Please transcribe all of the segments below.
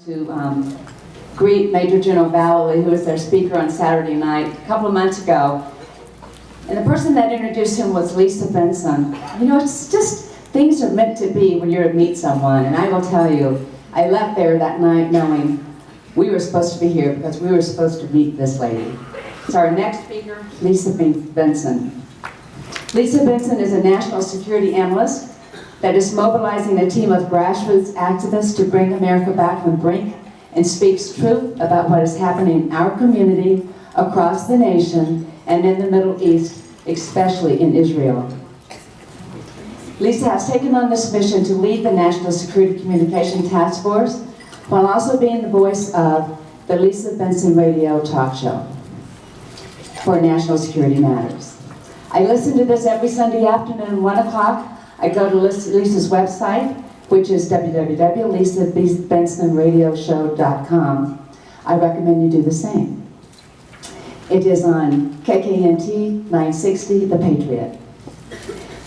to greet Major General Vallely, who was their speaker on Saturday night a couple of months ago. And the person that introduced him was Lisa Benson. You know, it's just, things are meant to be when you're to meet someone. And I will tell you, I left there that night knowing we were supposed to be here because we were supposed to meet this lady. So our next speaker, Lisa Benson. Lisa Benson is a national security analyst that is mobilizing a team of grassroots activists to bring America back from the brink and speaks truth about what is happening in our community, across the nation, and in the Middle East, especially in Israel. Lisa has taken on this mission to lead the National Security Communication Task Force while also being the voice of the Lisa Benson Radio Talk Show for National Security Matters. I listen to this every Sunday afternoon, 1 o'clock. I go to Lisa's website, which is www.lisabensonradioshow.com. I recommend you do the same. It is on KKNT 960, The Patriot.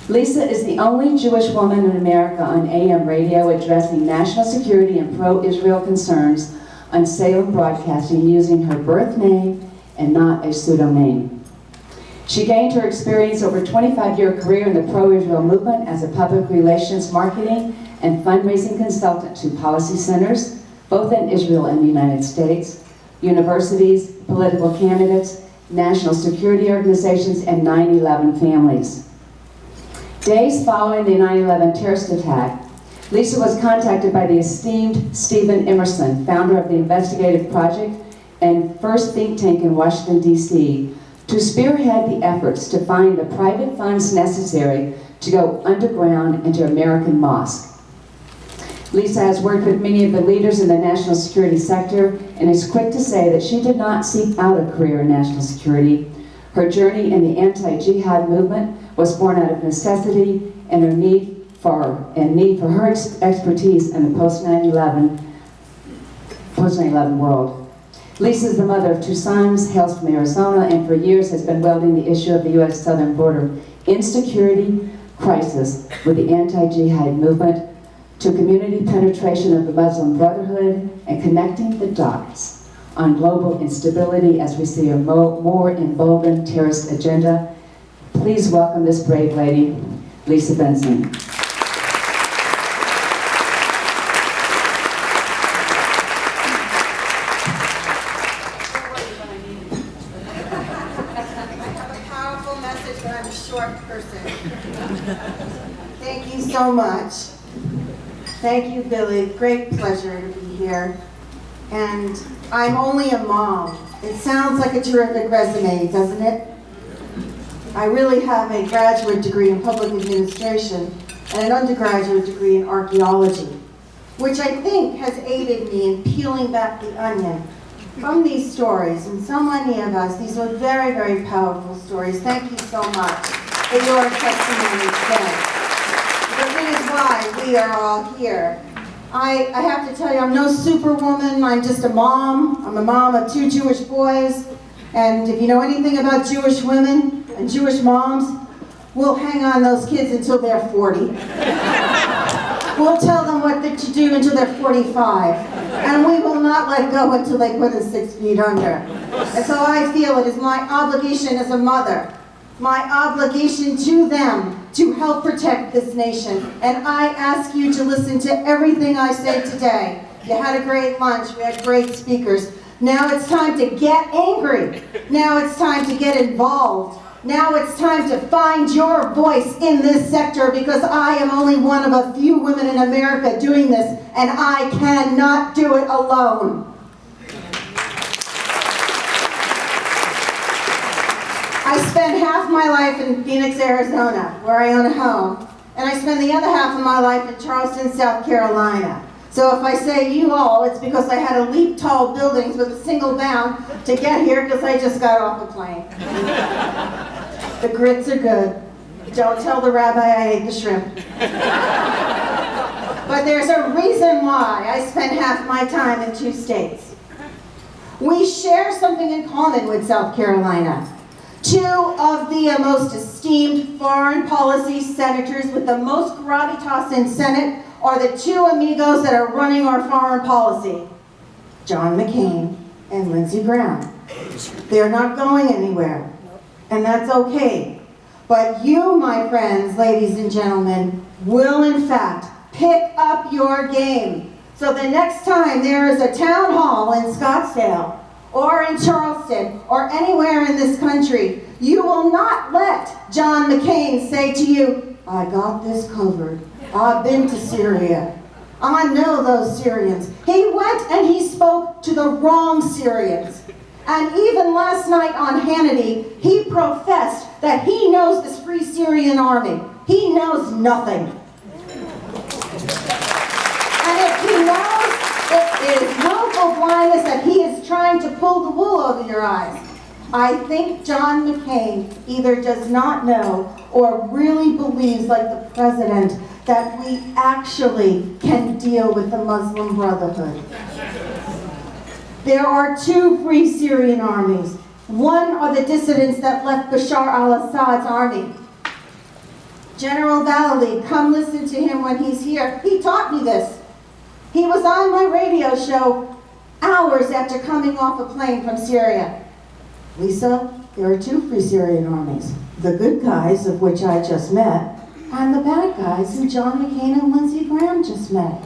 Lisa is the only Jewish woman in America on AM radio addressing national security and pro-Israel concerns on Salem Broadcasting using her birth name and not a pseudonym. She gained her experience over a 25-year career in the pro-Israel movement as a public relations, marketing, and fundraising consultant to policy centers, both in Israel and the United States, universities, political candidates, national security organizations, and 9/11 families. Days following the 9/11 terrorist attack, Lisa was contacted by the esteemed Stephen Emerson, founder of the Investigative Project and first think tank in Washington, D.C., to spearhead the efforts to find the private funds necessary to go underground into American mosques. Lisa has worked with many of the leaders in the national security sector and is quick to say that she did not seek out a career in national security. Her journey in the anti-jihad movement was born out of necessity and her need for her expertise in the post-9/11 world. Lisa is the mother of 2 sons, hails from Arizona, and for years has been welding the issue of the U.S. southern border insecurity crisis with the anti-jihad movement to community penetration of the Muslim Brotherhood and connecting the dots on global instability as we see a more emboldened terrorist agenda. Please welcome this brave lady, Lisa Benson. Thank you so much. Thank you, Billy. Great pleasure to be here. And I'm only a mom. It sounds like a terrific resume, doesn't it? I really have a graduate degree in public administration and an undergraduate degree in archaeology, which I think has aided me in peeling back the onion from these stories. And so many of us, these are very, very powerful stories. Thank you so much for your testimony today. But it is why we are all here. I have to tell you, I'm no superwoman. I'm just a mom. I'm a mom of 2 Jewish boys. And if you know anything about Jewish women and Jewish moms, we'll hang on those kids until they're 40. We'll tell them what to do until they're 45. And we will not let go until they put us 6 feet under. And so I feel it is my obligation as a mother, my obligation to them to help protect this nation. And I ask you to listen to everything I say today. You had a great lunch, we had great speakers. Now it's time to get angry. Now it's time to get involved. Now it's time to find your voice in this sector because I am only one of a few women in America doing this and I cannot do it alone. I spent half my life in Phoenix, Arizona, where I own a home, and I spend the other half of my life in Charleston, South Carolina. So if I say you all, it's because I had to leap tall buildings with a single bound to get here because I just got off a plane. The grits are good. Don't tell the rabbi I ate the shrimp. But there's a reason why I spend half my time in 2 states. We share something in common with South Carolina. 2 of the most esteemed foreign policy senators with the most gravitas in Senate are the 2 amigos that are running our foreign policy. John McCain and Lindsey Graham. They're not going anywhere, and that's okay. But you, my friends, ladies and gentlemen, will in fact pick up your game. So the next time there is a town hall in Scottsdale, or in Charleston, or anywhere in this country, you will not let John McCain say to you, I got this covered. I've been to Syria. I know those Syrians. He went and he spoke to the wrong Syrians. And even last night on Hannity, he professed that he knows this Free Syrian Army. He knows nothing. And if he knows, it is willful blindness that he is trying to pull the wool over your eyes. I think John McCain either does not know or really believes, like the president, that we actually can deal with the Muslim Brotherhood. There are two Free Syrian armies. One are the dissidents that left Bashar al-Assad's army. General Valley, come listen to him when he's here. He taught me this. He was on my radio show hours after coming off a plane from Syria. Lisa, there are two Free Syrian armies. The good guys, of which I just met, and the bad guys who John McCain and Lindsey Graham just met.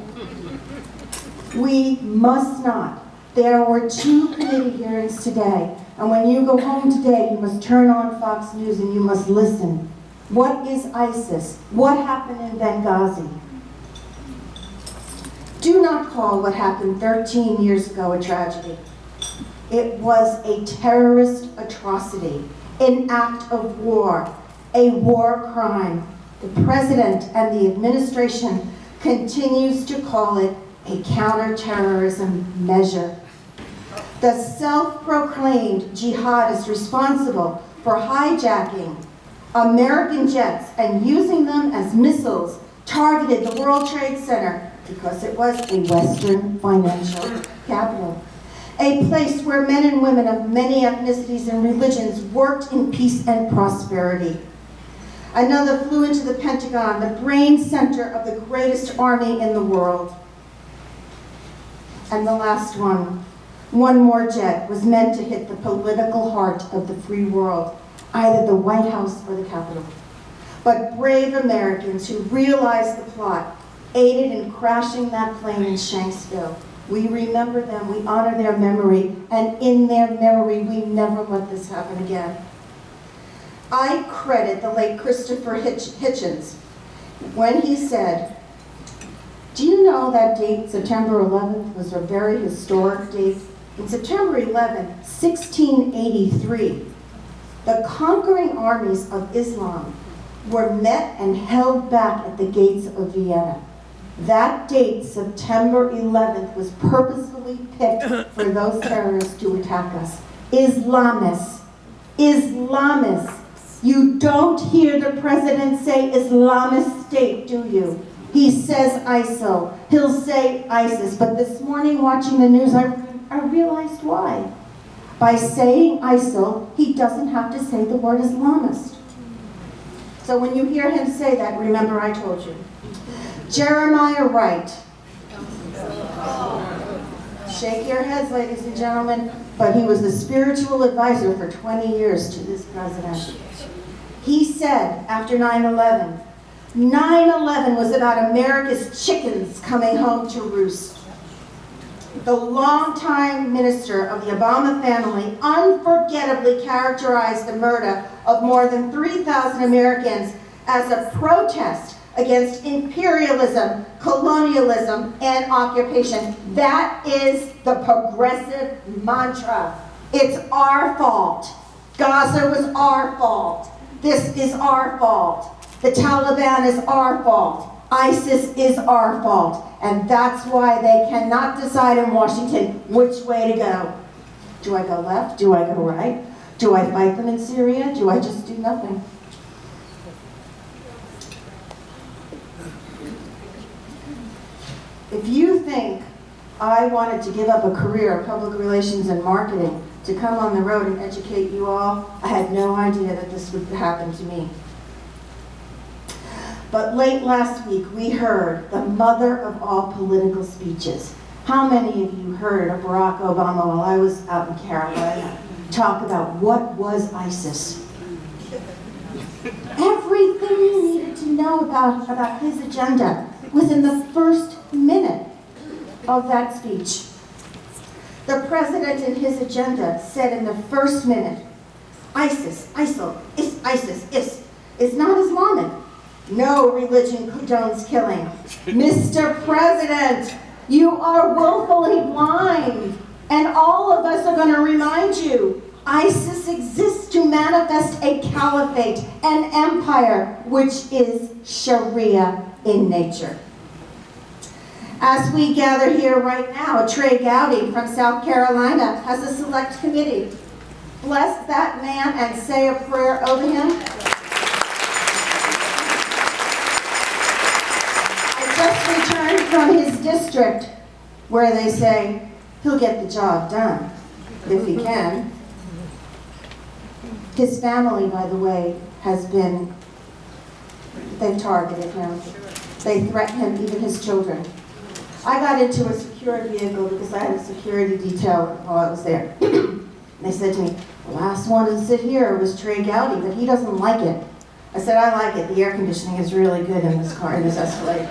We must not. There were 2 committee hearings today, and when you go home today, you must turn on Fox News and you must listen. What is ISIS? What happened in Benghazi? Do not call what happened 13 years ago a tragedy. It was a terrorist atrocity, an act of war, a war crime. The president and the administration continues to call it a counterterrorism measure. The self-proclaimed jihadists responsible for hijacking American jets and using them as missiles targeted the World Trade Center because it was a Western financial capital. A place where men and women of many ethnicities and religions worked in peace and prosperity. Another flew into the Pentagon, the brain center of the greatest army in the world. And the last one more jet was meant to hit the political heart of the free world, either the White House or the Capitol. But brave Americans who realized the plot aided in crashing that plane in Shanksville. We remember them, we honor their memory, and in their memory, we never let this happen again. I credit the late Christopher Hitchens when he said, do you know that date, September 11th, was a very historic date? In September 11, 1683, the conquering armies of Islam were met and held back at the gates of Vienna. That date, September 11th, was purposefully picked for those terrorists to attack us. Islamists. Islamists. You don't hear the president say Islamist State, do you? He says ISIL. He'll say ISIS. But this morning, watching the news, I realized why. By saying ISIL, he doesn't have to say the word Islamist. So when you hear him say that, remember I told you. Jeremiah Wright. Shake your heads, ladies and gentlemen, but he was the spiritual advisor for 20 years to this president. He said after 9/11, 9/11 was about America's chickens coming home to roost. The longtime minister of the Obama family unforgettably characterized the murder of more than 3,000 Americans as a protest against imperialism, colonialism, and occupation. That is the progressive mantra. It's our fault. Gaza was our fault. This is our fault. The Taliban is our fault. ISIS is our fault. And that's why they cannot decide in Washington which way to go. Do I go left? Do I go right? Do I fight them in Syria? Do I just do nothing? If you think I wanted to give up a career in public relations and marketing to come on the road and educate you all, I had no idea that this would happen to me. But late last week, we heard the mother of all political speeches, How many of you heard of Barack Obama while I was out in Carolina talk about what was ISIS? Everything you needed to know about his agenda was in the first minute of that speech. The president in his agenda said in the first minute, ISIS, ISIL, ISIS is not Islamic. No religion condones killing. Mr. President, you are willfully blind, and all of us are going to remind you, ISIS exists to manifest a caliphate, an empire, which is Sharia in nature. As we gather here right now, Trey Gowdy from South Carolina has a select committee. Bless that man and say a prayer over him. I just returned from his district where they say he'll get the job done if he can. His family, by the way, they've targeted him. They threaten him, even his children. I got into a secured vehicle because I had a security detail while I was there. They said to me, the last one to sit here was Trey Gowdy, but he doesn't like it. I said, I like it. The air conditioning is really good in this car, in this Escalade.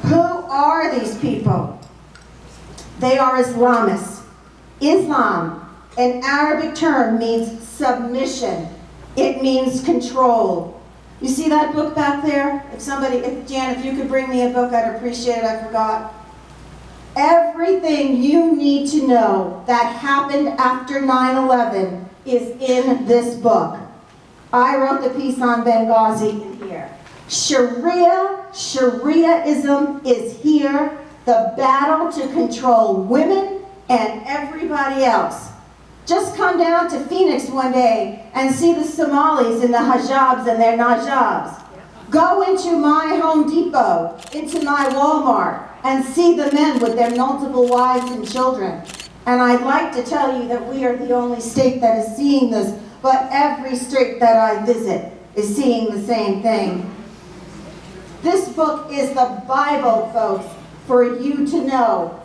Who are these people? They are Islamists. Islam, an Arabic term, means submission. It means control. You see that book back there? Jan, if you could bring me a book, I'd appreciate it. I forgot. Everything you need to know that happened after 9/11 is in this book. I wrote the piece on Benghazi in here. Shariaism is here. The battle to control women and everybody else. Just come down to Phoenix one day and see the Somalis in the hijabs and their najabs. Go into my Home Depot, into my Walmart, and see the men with their multiple wives and children. And I'd like to tell you that we are the only state that is seeing this, but every state that I visit is seeing the same thing. This book is the Bible, folks, for you to know.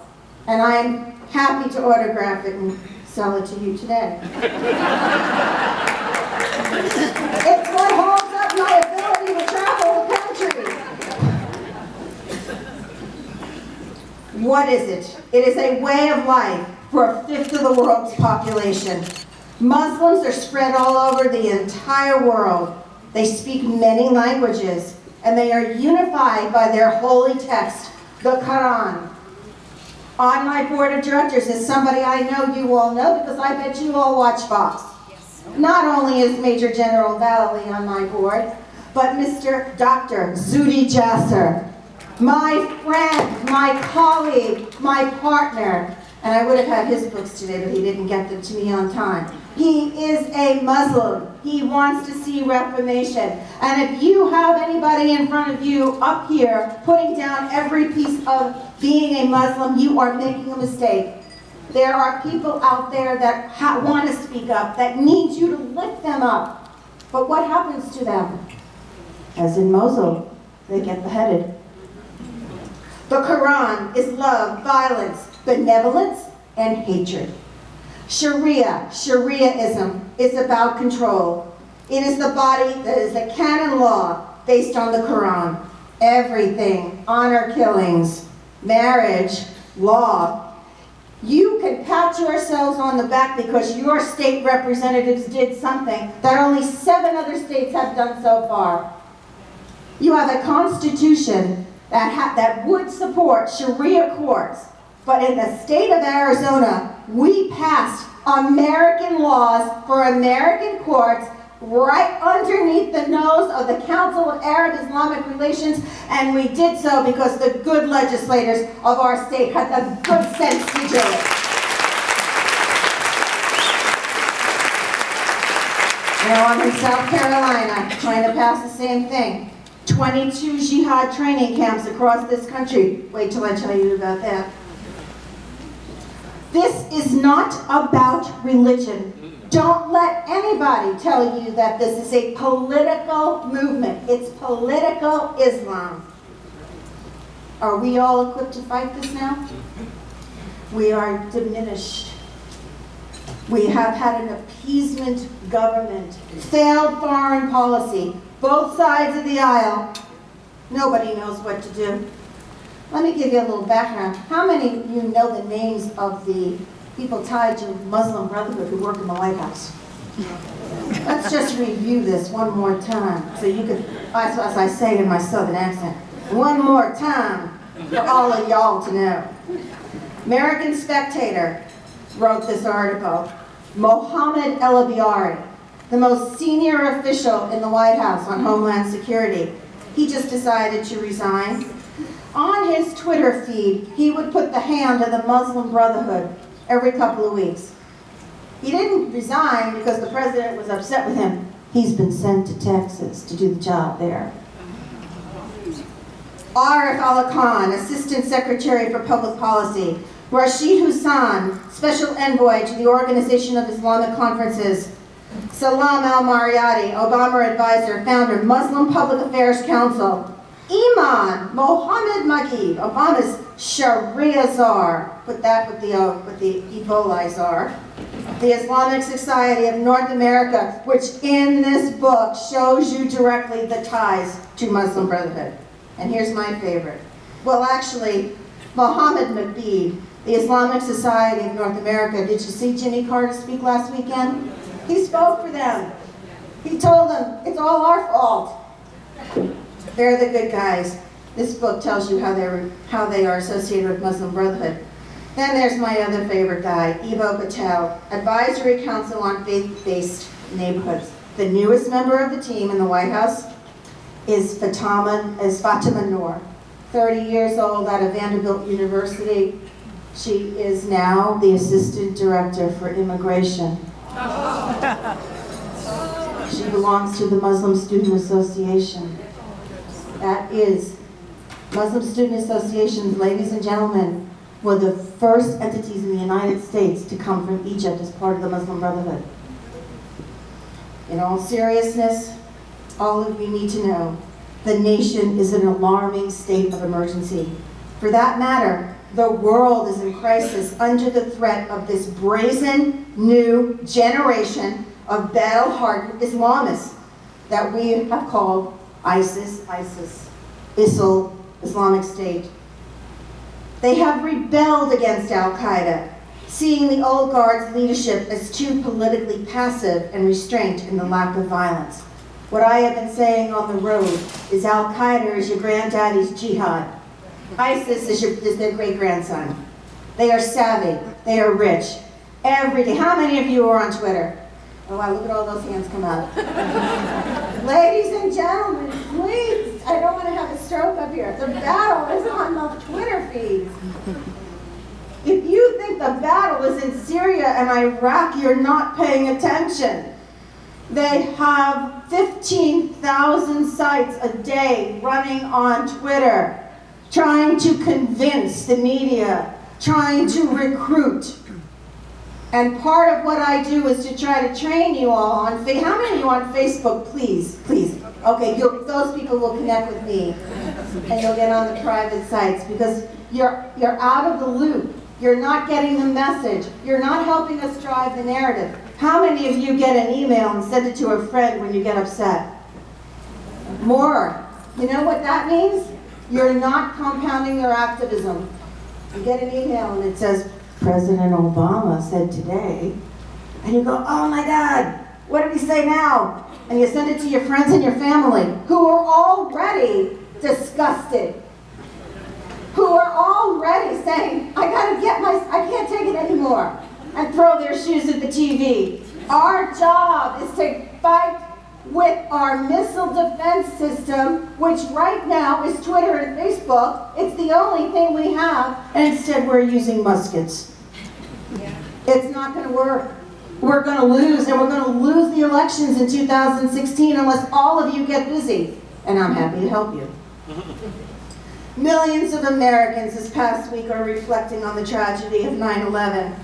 And I'm happy to autograph it and sell it to you today. It's what holds up my ability to travel the country. What is it? It is a way of life for a fifth of the world's population. Muslims are spread all over the entire world. They speak many languages, and they are unified by their holy text, the Quran. On my board of directors is somebody I know you all know, because I bet you all watch Fox. Yes. Not only is Major General Valley on my board, but Mr. Dr. Zudi Jasser, my friend, my colleague, my partner. And I would have had his books today, but he didn't get them to me on time. He is a Muslim. He wants to see reformation. And if you have anybody in front of you up here putting down every piece of being a Muslim, you are making a mistake. There are people out there that want to speak up, that need you to lift them up. But what happens to them? As in Mosul, they get beheaded. The Quran is love, violence, benevolence, and hatred. Shariaism is about control. It is the body that is the canon law based on the Quran. Everything, honor killings, marriage, law. You can pat yourselves on the back because your state representatives did something that only 7 other states have done so far. You have a constitution that would support Sharia courts, but in the state of Arizona, we passed American laws for American courts right underneath the nose of the Council of Arab-Islamic Relations, and we did so because the good legislators of our state had the good sense to do it. Now I'm in South Carolina trying to pass the same thing. 22 jihad training camps across this country. Wait till I tell you about that. This is not about religion. Don't let anybody tell you that this is a political movement. It's political Islam. Are we all equipped to fight this now? We are diminished. We have had an appeasement government, failed foreign policy, both sides of the aisle. Nobody knows what to do. Let me give you a little background. How many of you know the names of the people tied to Muslim Brotherhood who work in the White House? Let's just review this one more time, so you could, as I say in my southern accent, one more time for all of y'all to know. American Spectator wrote this article. Mohammed El-Abiari, the most senior official in the White House on Homeland Security, he just decided to resign. On his Twitter feed, he would put the hand of the Muslim Brotherhood every couple of weeks. He didn't resign because the president was upset with him. He's been sent to Texas to do the job there. Arif Allah Khan, Assistant Secretary for Public Policy. Rashid Hussain, Special Envoy to the Organization of Islamic Conferences. Salam al-Mariyati, Obama Advisor, Founder, Muslim Public Affairs Council. Iman Mohammed Magid, Obama's Sharia czar. Put that with the Ebola czar. The Islamic Society of North America, which in this book shows you directly the ties to Muslim Brotherhood. And here's my favorite. Well, actually, Mohammed Magid, the Islamic Society of North America. Did you see Jimmy Carter speak last weekend? He spoke for them. He told them, it's all our fault. They're the good guys. This book tells you how they are associated with Muslim Brotherhood. Then there's my other favorite guy, Ivo Patel, Advisory Council on Faith-Based Neighborhoods. The newest member of the team in the White House is Fatima Noor, 30 years old out of Vanderbilt University. She is now the Assistant Director for Immigration. She belongs to the Muslim Student Association. That is, Muslim Student Associations, ladies and gentlemen, were the first entities in the United States to come from Egypt as part of the Muslim Brotherhood. In all seriousness, all of you need to know, the nation is in an alarming state of emergency. For that matter, the world is in crisis under the threat of this brazen new generation of battle-hardened Islamists that we have called ISIS, ISIL, Islamic State. They have rebelled against Al-Qaeda, seeing the old guard's leadership as too politically passive and restrained in the lack of violence. What I have been saying on the road is Al-Qaeda is your granddaddy's jihad. ISIS is their great-grandson. They are savvy. They are rich. Every day. How many of you are on Twitter? Oh, wow, look at all those hands come out. Ladies and gentlemen, please, I don't want to have a stroke up here. The battle is on the Twitter feeds. If you think the battle is in Syria and Iraq, you're not paying attention. They have 15,000 sites a day running on Twitter, trying to convince the media, trying to recruit. And part of what I do is to try to train you all on Facebook. How many of you on Facebook, please? Okay, those people will connect with me, and you'll get on the private sites, because you're out of the loop. You're not getting the message. You're not helping us drive the narrative. How many of you get an email and send it to a friend when you get upset? More. You know what that means? You're not compounding your activism. You get an email and it says, President Obama said today, and you go, oh my God, what did he say now? And you send it to your friends and your family, who are already disgusted, who are already saying, I can't take it anymore, and throw their shoes at the TV. Our job is to fight with our missile defense system, which right now is Twitter and Facebook. It's the only thing we have, and instead we're using muskets. Yeah. It's not going to work. We're going to lose, and we're going to lose the elections in 2016 unless all of you get busy, and I'm happy to help you. Millions of Americans this past week are reflecting on the tragedy of 9/11.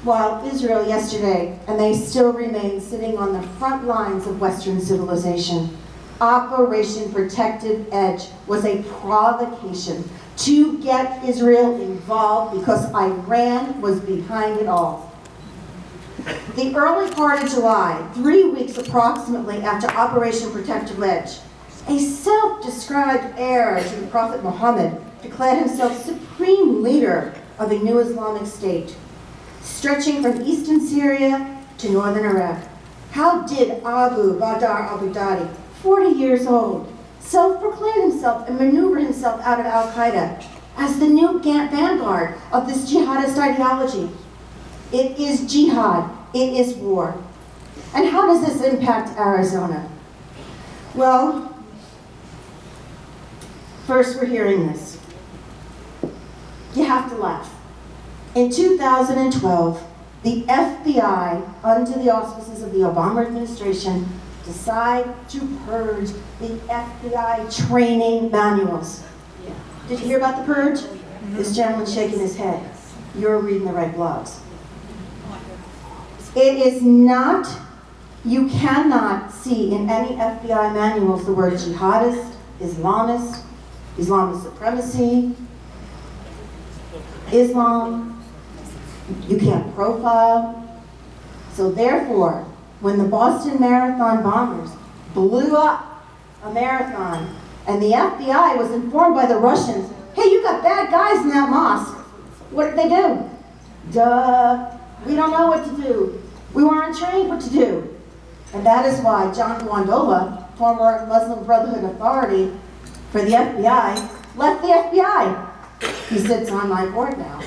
While Israel yesterday, and they still remain sitting on the front lines of Western civilization. Operation Protective Edge was a provocation to get Israel involved because Iran was behind it all. The early part of July, 3 weeks approximately after Operation Protective Edge, a self-described heir to the Prophet Muhammad declared himself supreme leader of a new Islamic state, stretching from eastern Syria to northern Iraq. How did Abu Bakr al-Baghdadi, 40 years old, self-proclaim himself and maneuver himself out of al-Qaeda as the new vanguard of this jihadist ideology? It is jihad. It is war. And how does this impact Arizona? Well, first we're hearing this. You have to laugh. In 2012, the FBI, under the auspices of the Obama administration, decide to purge the FBI training manuals. Did you hear about the purge? This gentleman's shaking his head. You're reading the right blogs. It is not, you cannot see in any FBI manuals the word jihadist, Islamist, Islamic supremacy, Islam. You can't profile. So therefore, when the Boston Marathon bombers blew up a marathon and the FBI was informed by the Russians, hey, you got bad guys in that mosque. What did they do? Duh, we don't know what to do. We weren't trained what to do. And that is why John Wandola, former Muslim Brotherhood authority for the FBI, left the FBI. He sits on my board now.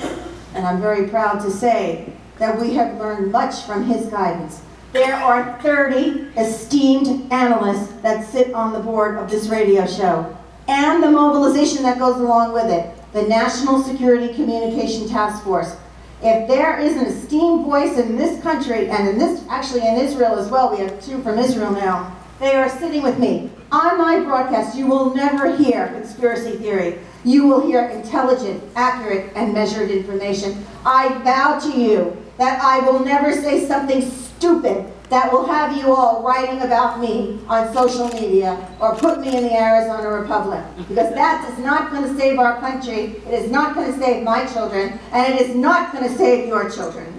And I'm very proud to say that we have learned much from his guidance. There are 30 esteemed analysts that sit on the board of this radio show, and the mobilization that goes along with it, the National Security Communication Task Force. If there is an esteemed voice in this country, and in this, actually in Israel as well, we have 2 from Israel now, they are sitting with me. On my broadcast, you will never hear conspiracy theory. You will hear intelligent, accurate, and measured information. I vow to you that I will never say something stupid that will have you all writing about me on social media or put me in the Arizona Republic. Because that is not going to save our country, it is not going to save my children, and it is not going to save your children.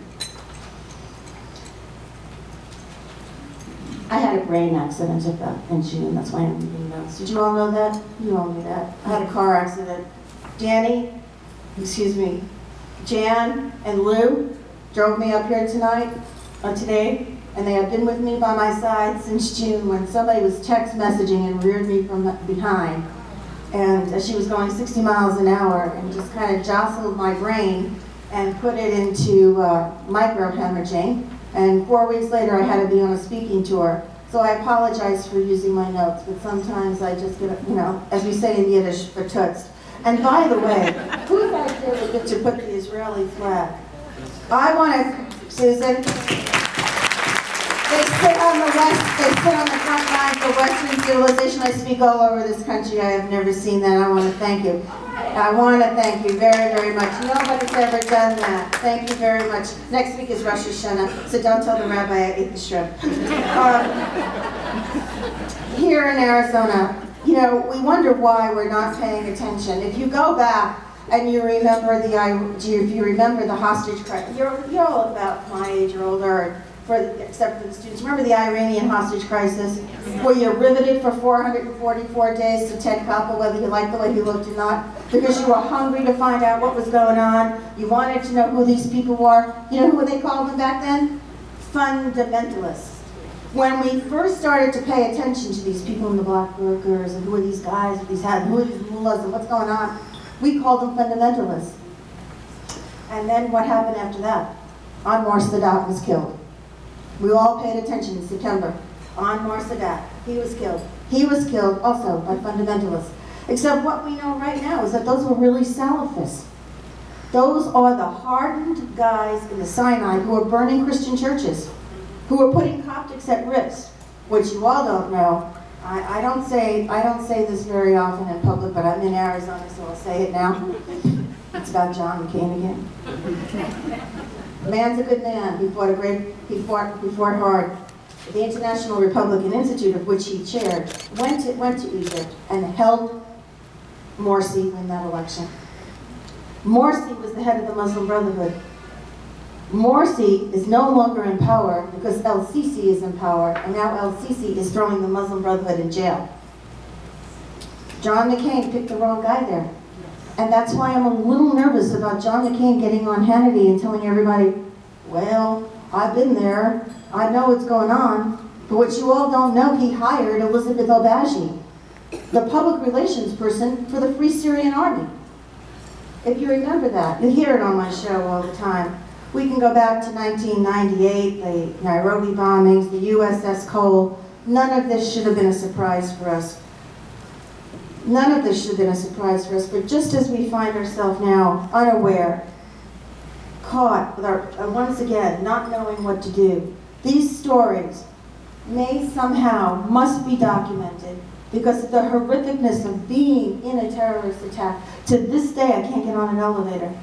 I had a brain accident in June, that's why I'm reading notes. Did you all know that? You all knew that. I had a car accident. Jan and Lou drove me up here today, and they have been with me by my side since June when somebody was text messaging and reared me from behind. And she was going 60 miles an hour and just kind of jostled my brain and put it into microhemorrhaging. And 4 weeks later, I had to be on a speaking tour. So I apologize for using my notes, but sometimes I just get, as we say in Yiddish, vertutzt. And by the way, who's out there that gets to put the Israeli flag? I want to, Susan, they sit on the front lines of Western civilization. I speak all over this country. I have never seen that. I want to thank you. I want to thank you very, very much. Nobody's ever done that. Thank you very much. Next week is Rosh Hashanah, so don't tell the rabbi I ate the shrimp. Here in Arizona, we wonder why we're not paying attention. If you go back and you remember the hostage crisis, you're all about my age or older, except for the students. Remember the Iranian hostage crisis, where you're riveted for 444 days to Ted Koppel, whether you liked the way he looked or not, because you were hungry to find out what was going on. You wanted to know who these people were. You know who they called them back then? Fundamentalists. When we first started to pay attention to these people in the black workers, and who are these guys with these hats, and who are these mullahs, and what's going on, we called them fundamentalists. And then what happened after that? Anwar Sadat was killed. We all paid attention in September. Anwar Sadat, he was killed. He was killed also by fundamentalists. Except what we know right now is that those were really Salafists. Those are the hardened guys in the Sinai who are burning Christian churches, who are putting Coptics at risk, which you all don't know. I don't say this very often in public, but I'm in Arizona, so I'll say it now. It's about John McCain again. The man's a good man. He fought hard. the International Republican Institute, of which he chaired, went to Egypt and helped Morsi win that election. Morsi was the head of the Muslim Brotherhood. Morsi is no longer in power because El-Sisi is in power, and now El-Sisi is throwing the Muslim Brotherhood in jail. John McCain picked the wrong guy there. And that's why I'm a little nervous about John McCain getting on Hannity and telling everybody, well, I've been there, I know what's going on, but what you all don't know, he hired Elizabeth Obaji, the public relations person for the Free Syrian Army. If you remember that, you hear it on my show all the time. We can go back to 1998, the Nairobi bombings, the USS Cole. None of this should have been a surprise for us. None of this should have been a surprise for us, but just as we find ourselves now unaware, caught with our, once again, not knowing what to do, these stories must be documented because of the horrificness of being in a terrorist attack. To this day, I can't get on an elevator.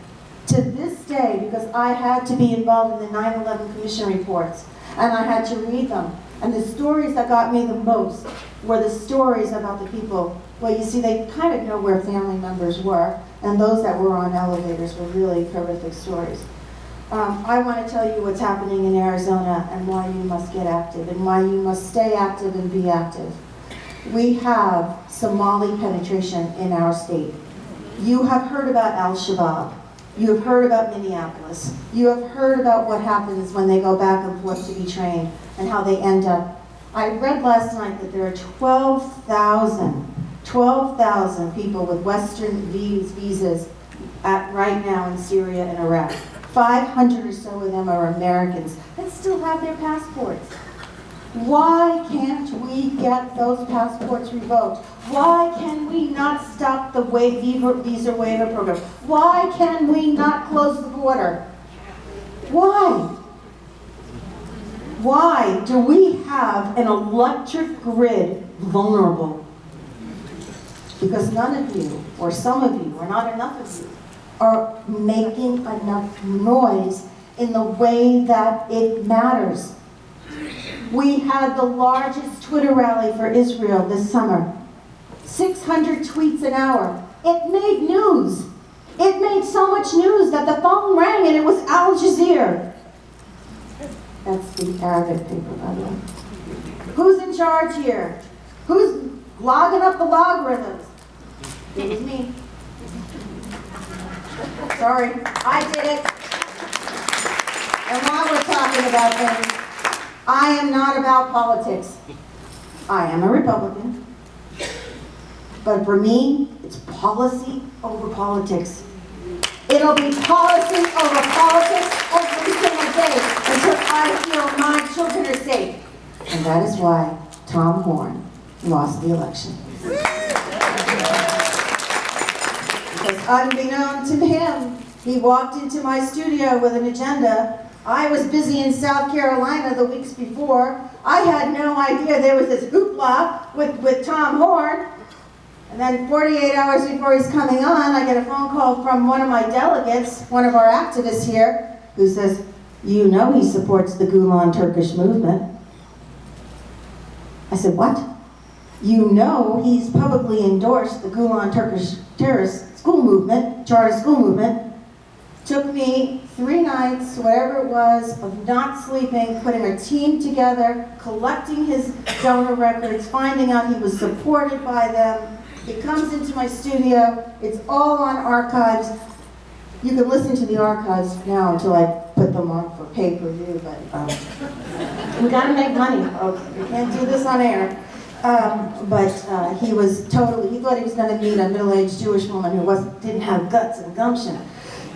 To this day, because I had to be involved in the 9/11 Commission reports, and I had to read them. And the stories that got me the most were the stories about the people. Well, you see, they kind of know where family members were, and those that were on elevators were really horrific stories. I want to tell you what's happening in Arizona and why you must get active and why you must stay active and be active. We have Somali penetration in our state. You have heard about Al-Shabaab. You have heard about Minneapolis. You have heard about what happens when they go back and forth to be trained and how they end up. I read last night that there are 12,000 people with Western visas right now in Syria and Iraq. 500 or so of them are Americans that still have their passports. Why can't we get those passports revoked? Why can we not stop the visa waiver program? Why can we not close the border? Why? Why do we have an electric grid vulnerable? Because none of you, or some of you, or not enough of you, are making enough noise in the way that it matters. We had the largest Twitter rally for Israel this summer. 600 tweets an hour. It made news. It made so much news that the phone rang and it was Al Jazeera. That's the Arabic paper, by the way. Who's in charge here? Who's logging up the logarithms? It was me. Sorry, I did it. And while we're talking about things, I am not about politics. I am a Republican. But for me, it's policy over politics. It'll be policy over politics every single day until I feel my children are safe. And that is why Tom Horn lost the election. Because unbeknown to him, he walked into my studio with an agenda. I was busy in South Carolina the weeks before. I had no idea there was this hoopla with Tom Horn. And then 48 hours before he's coming on, I get a phone call from one of my delegates, one of our activists here, who says, you know he supports the Gulen Turkish movement. I said, what? You know he's publicly endorsed the Gulen Turkish terrorist school movement, charter school movement. Took me 3 nights, whatever it was, of not sleeping, putting a team together, collecting his donor records, finding out he was supported by them. He comes into my studio, it's all on archives. You can listen to the archives now until I put them on for pay-per-view, but we gotta make money, folks. We can't do this on air. He was totally, he thought he was gonna meet a middle-aged Jewish woman who didn't have guts and gumption.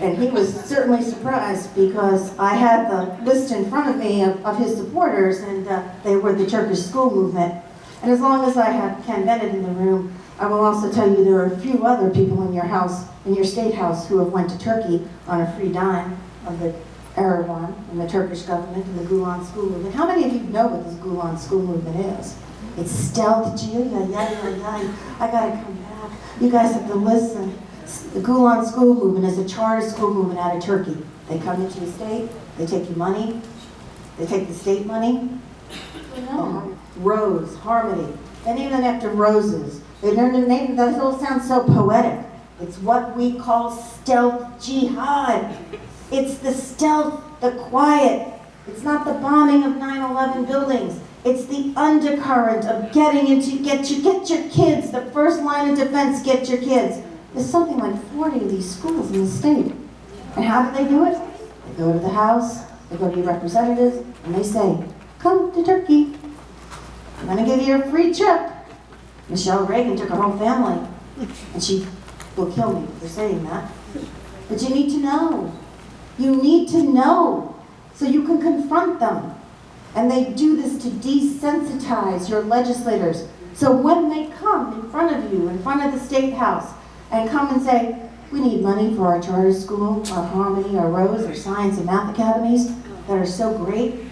And he was certainly surprised because I had the list in front of me of his supporters, and they were the Turkish school movement. And as long as I have Ken Bennett in the room, I will also tell you there are a few other people in your house, in your state house, who have went to Turkey on a free dime of the Erdogan and the Turkish government and the Gulen school movement. How many of you know what this Gulen school movement is? It's stealth, I gotta come back. You guys have to listen. The Gulen school movement is a charter school movement out of Turkey. They come into the state, they take your money, they take the state money, No. Rose, Harmony. They name them after roses. They learn to name them, that all sounds so poetic. It's what we call stealth jihad. It's the stealth, the quiet. It's not the bombing of 9/11 buildings. It's the undercurrent of getting into, get your kids, the first line of defense, get your kids. There's something like 40 of these schools in the state. And how do they do it? They go to the House, they go to your representatives, and they say, come to Turkey. I'm gonna give you a free trip. Michelle Reagan took her whole family, and she will kill me for saying that. But you need to know. You need to know so you can confront them. And they do this to desensitize your legislators. So when they come in front of you, in front of the State House, and come and say, we need money for our charter school, our Harmony, our Rose, our science and math academies that are so great,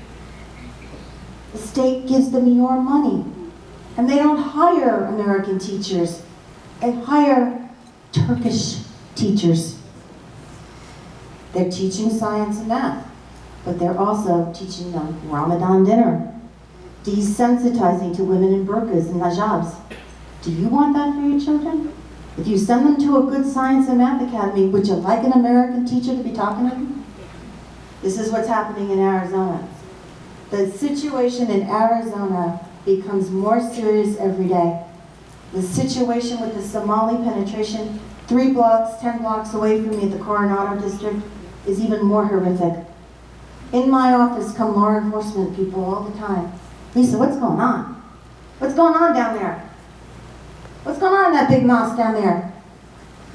the state gives them your money. And they don't hire American teachers. They hire Turkish teachers. They're teaching science and math, but they're also teaching them Ramadan dinner, desensitizing to women in burqas and hijabs. Do you want that for your children? If you send them to a good science and math academy, would you like an American teacher to be talking to them? This is what's happening in Arizona. The situation in Arizona becomes more serious every day. The situation with the Somali penetration, 3 blocks, 10 blocks away from me at the Coronado district, is even more horrific. In my office come law enforcement people all the time. Lisa, what's going on? What's going on down there? What's going on in that big mosque down there?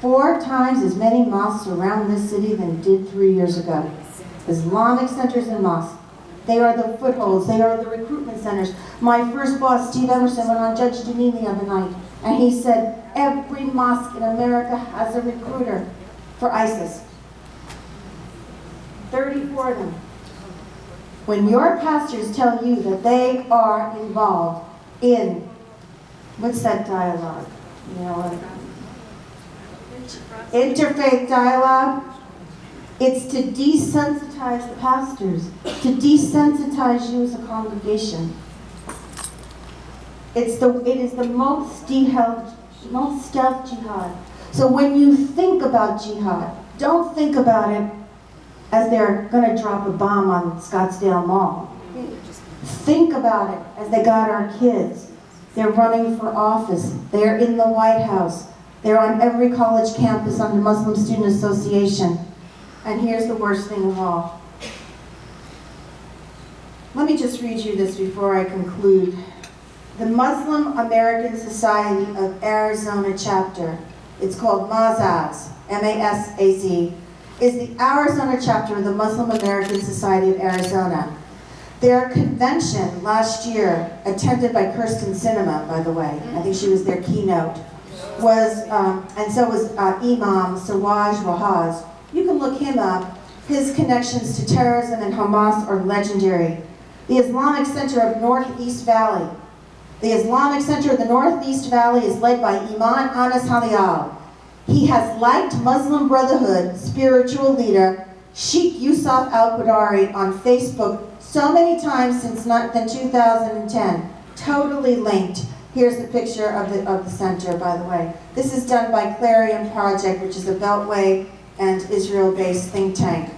4 times as many mosques around this city than did 3 years ago. Islamic centers and mosques. They are the footholds. They are the recruitment centers. My first boss, Steve Emerson, went on Judge Janine the other night, and he said, every mosque in America has a recruiter for ISIS. 34 of them. When your pastors tell you that they are involved in, what's that dialogue? You know, interfaith dialogue. It's to desensitize the pastors, to desensitize you as a congregation. It is the most stealth jihad. So when you think about jihad, don't think about it as they're going to drop a bomb on Scottsdale Mall. Think about it as they got our kids. They're running for office. They're in the White House. They're on every college campus under Muslim Student Association. And here's the worst thing of all. Let me just read you this before I conclude. The Muslim American Society of Arizona chapter, it's called MASAZ, M-A-S-A-Z, is the Arizona chapter of the Muslim American Society of Arizona. Their convention last year, attended by Kirsten Sinema, by the way, I think she was their keynote, was, and so was Imam Siraj Wahaz. You can look him up. His connections to terrorism and Hamas are legendary. The Islamic Center of Northeast Valley. The Islamic Center of the Northeast Valley is led by Imam Anas Halial. He has liked Muslim Brotherhood spiritual leader Sheikh Yusuf al-Qadari on Facebook so many times since 2010. Totally linked. Here's the picture of the center, by the way. This is done by Clarion Project, which is a Beltway and Israel-based think tank.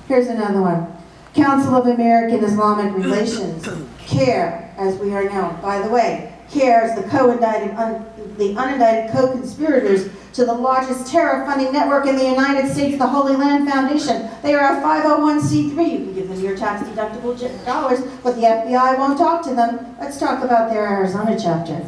Here's another one. Council of American Islamic Relations, CARE, as we are known. By the way, CARE is the unindicted co-conspirators to the largest terror funding network in the United States, the Holy Land Foundation. They are a 501c3. You can give them your tax-deductible dollars, but the FBI won't talk to them. Let's talk about their Arizona chapter.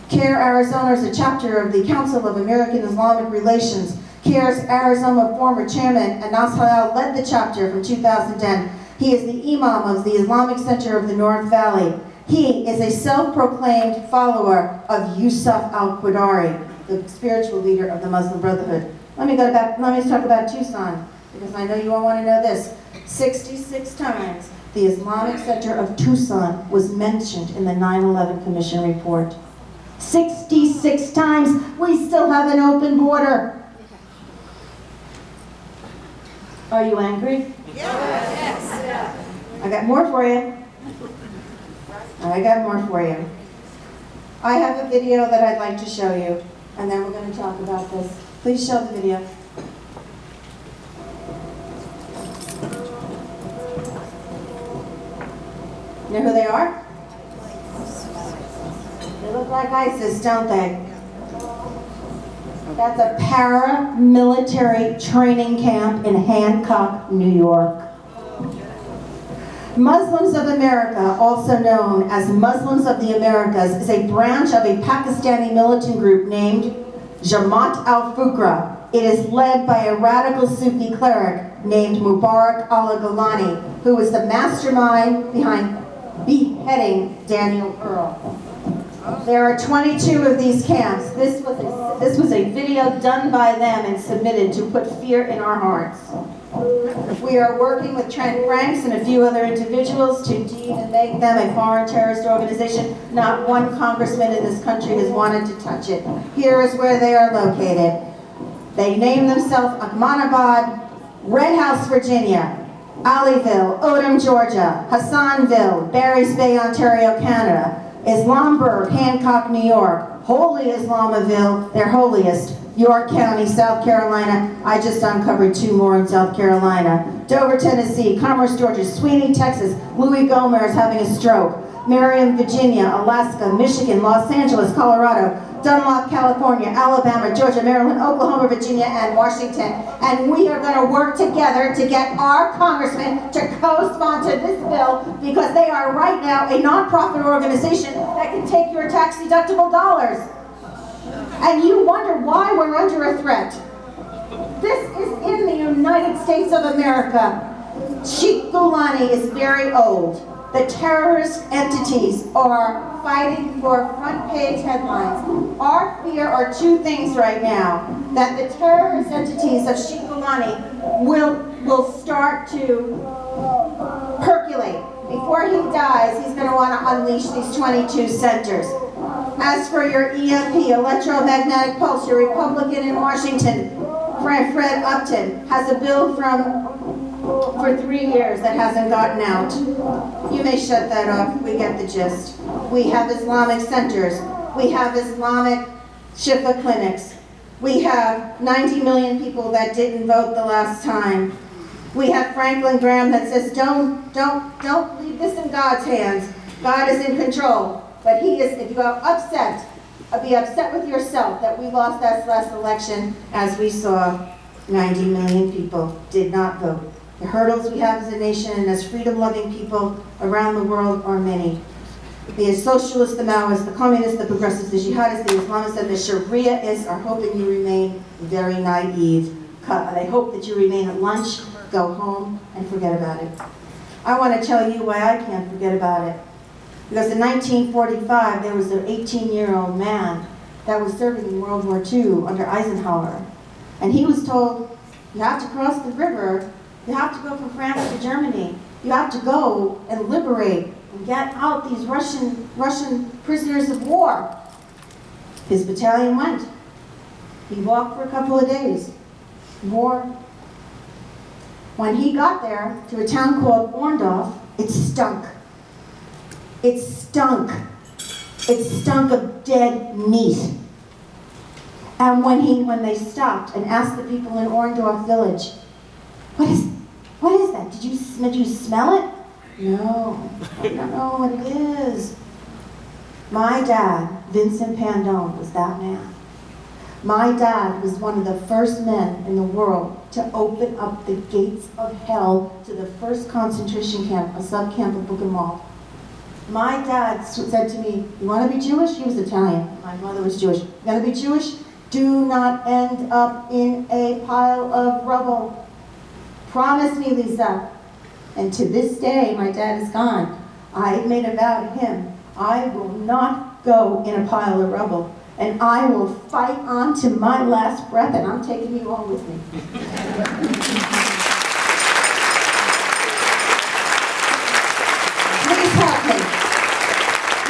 CARE Arizona is a chapter of the Council of American Islamic Relations. CARE's Arizona former chairman, Anas Halal, led the chapter from 2010. He is the imam of the Islamic Center of the North Valley. He is a self-proclaimed follower of Yusuf al-Qadari, the spiritual leader of the Muslim Brotherhood. Let me talk about Tucson, because I know you all want to know this. 66 times the Islamic Center of Tucson was mentioned in the 9/11 Commission report. 66 times. We still have an open border. Are you angry? Yes. I got more for you. I got more for you. I have a video that I'd like to show you, and then we're going to talk about this. Please show the video. You know who they are? They look like ISIS, don't they? That's a paramilitary training camp in Hancock, New York. Muslims of America, also known as Muslims of the Americas, is a branch of a Pakistani militant group named Jamaat al-Fuqra. It is led by a radical Sufi cleric named Mubarak al-Gilani, who was the mastermind behind beheading Daniel Earl. There are 22 of these camps. This was a video done by them and submitted to put fear in our hearts. We are working with Trent Franks and a few other individuals to deem and make them a foreign terrorist organization. Not one congressman in this country has wanted to touch it. Here is where they are located. They name themselves Ahmadabad, Red House, Virginia, Alleyville, Odom, Georgia, Hassanville, Barry's Bay, Ontario, Canada, Islamburg, Hancock, New York, Holy Islamaville, their holiest, York County, South Carolina. I just uncovered 2 more in South Carolina. Dover, Tennessee, Commerce, Georgia, Sweeney, Texas, Louis Gomer is having a stroke, Merriam, Virginia, Alaska, Michigan, Los Angeles, Colorado, Dunlop, California, Alabama, Georgia, Maryland, Oklahoma, Virginia, and Washington. And we are going to work together to get our congressmen to co-sponsor this bill, because they are right now a nonprofit organization that can take your tax-deductible dollars. And you wonder why we're under a threat. This is in the United States of America. Sheikh Gulani is very old. The terrorist entities are fighting for front page headlines. Our fear are 2 things right now: that the terrorist entities of Sheikh Gulani will start to percolate. Before he dies, he's going to want to unleash these 22 centers. As for your EMP, electromagnetic pulse, your Republican in Washington, Fred Upton, has a bill for 3 years that hasn't gotten out. You may shut that off. We get the gist. We have Islamic centers. We have Islamic Shifa clinics. We have 90 million people that didn't vote the last time. We have Franklin Graham that says, don't leave this in God's hands. God is in control. But he is, if you are upset, be upset with yourself that we lost that last election. As we saw, 90 million people did not vote. The hurdles we have as a nation and as freedom-loving people around the world are many. The socialists, the Maoists, the communists, the progressives, the jihadists, the Islamists, and the Shariaists are hoping you remain very naive. They hope that you remain at lunch, go home, and forget about it. I want to tell you why I can't forget about it. Because in 1945, there was an 18-year-old man that was serving in World War II under Eisenhower. And he was told, you have to cross the river, you have to go from France to Germany, you have to go and liberate and get out these Russian prisoners of war. His battalion went. He walked for a couple of days. War. When he got there to a town called Orndorff, it stunk. It stunk. It stunk of dead meat. And when they stopped and asked the people in Orndorff village, what is that? Did you smell it? No, I don't know what it is. My dad, Vincent Pandone, was that man. My dad was one of the first men in the world to open up the gates of hell to the first concentration camp, a sub-camp of Buchenwald. My dad said to me, you want to be Jewish? He was Italian. My mother was Jewish. You want to be Jewish? Do not end up in a pile of rubble. Promise me, Lisa. And to this day, my dad is gone. I made a vow to him. I will not go in a pile of rubble. And I will fight on to my last breath, and I'm taking you all with me. Please help me.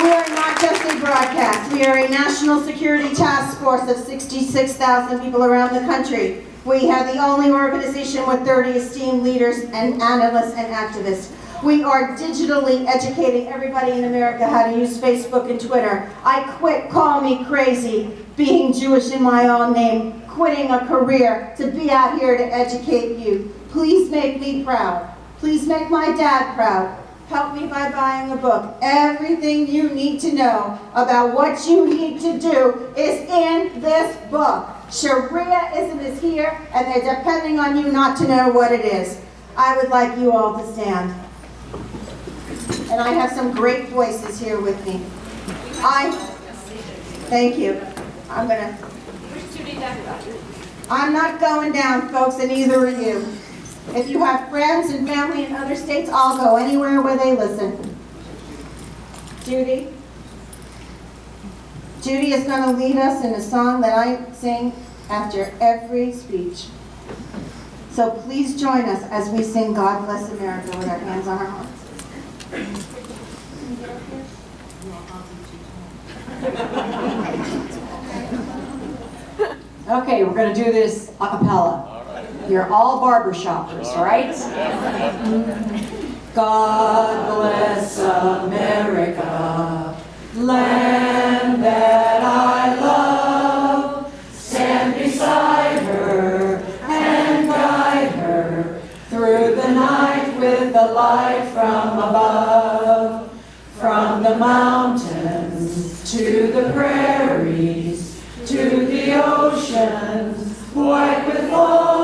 We are not just a broadcast. We are a national security task force of 66,000 people around the country. We have the only organization with 30 esteemed leaders and analysts and activists. We are digitally educating everybody in America how to use Facebook and Twitter. I quit Call Me Crazy, being Jewish in my own name, quitting a career to be out here to educate you. Please make me proud. Please make my dad proud. Help me by buying a book. Everything you need to know about what you need to do is in this book. Shariaism is here, and they're depending on you not to know what it is. I would like you all to stand. And I have some great voices here with me. Thank you. I'm not going down, folks, and neither are you. If you have friends and family in other states, I'll go anywhere where they listen. Judy? Judy is going to lead us in a song that I sing after every speech. So please join us as we sing God Bless America with our hands on our hearts. Okay, we're going to do this a cappella. You're all barber shoppers, all right? God bless America, land that I love. Stand beside her and guide her through the night with the light from above. From the mountains to the prairies, to the oceans, white with gold.